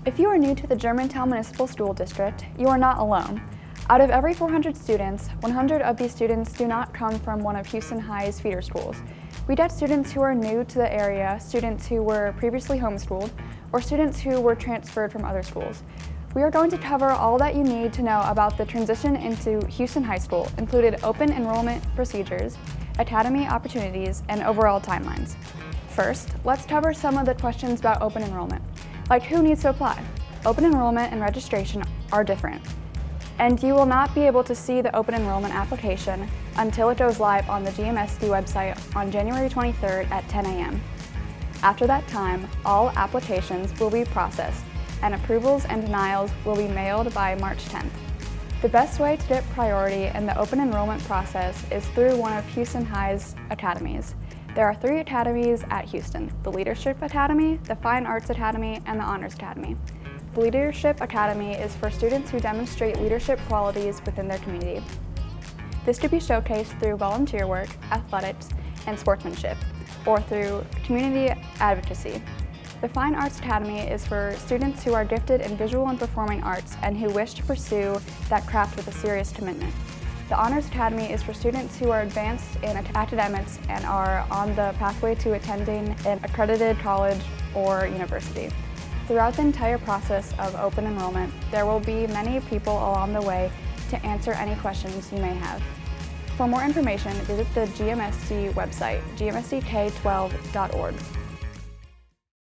If you are new to the Germantown Municipal School District, you are not alone. Out of every 400 students, 100 of these students do not come from one of Houston High's feeder schools. We get students who are new to the area, students who were previously homeschooled, or students who were transferred from other schools. We are going to cover all that you need to know about the transition into Houston High School, including open enrollment procedures, academy opportunities, and overall timelines. First, let's cover some of the questions about open enrollment, like who needs to apply. Open enrollment and registration are different, and you will not be able to see the open enrollment application until it goes live on the GMSD website on January 23rd at 10 a.m. After that time, all applications will be processed, and approvals and denials will be mailed by March 10th. The best way to get priority in the open enrollment process is through one of Houston High's academies. There are 3 academies at Houston: the Leadership Academy, the Fine Arts Academy, and the Honors Academy. The Leadership Academy is for students who demonstrate leadership qualities within their community. This could be showcased through volunteer work, athletics, and sportsmanship, or through community advocacy. The Fine Arts Academy is for students who are gifted in visual and performing arts and who wish to pursue that craft with a serious commitment. The Honors Academy is for students who are advanced in academics and are on the pathway to attending an accredited college or university. Throughout the entire process of open enrollment, there will be many people along the way to answer any questions you may have. For more information, visit the GMSD website, gmsdk12.org.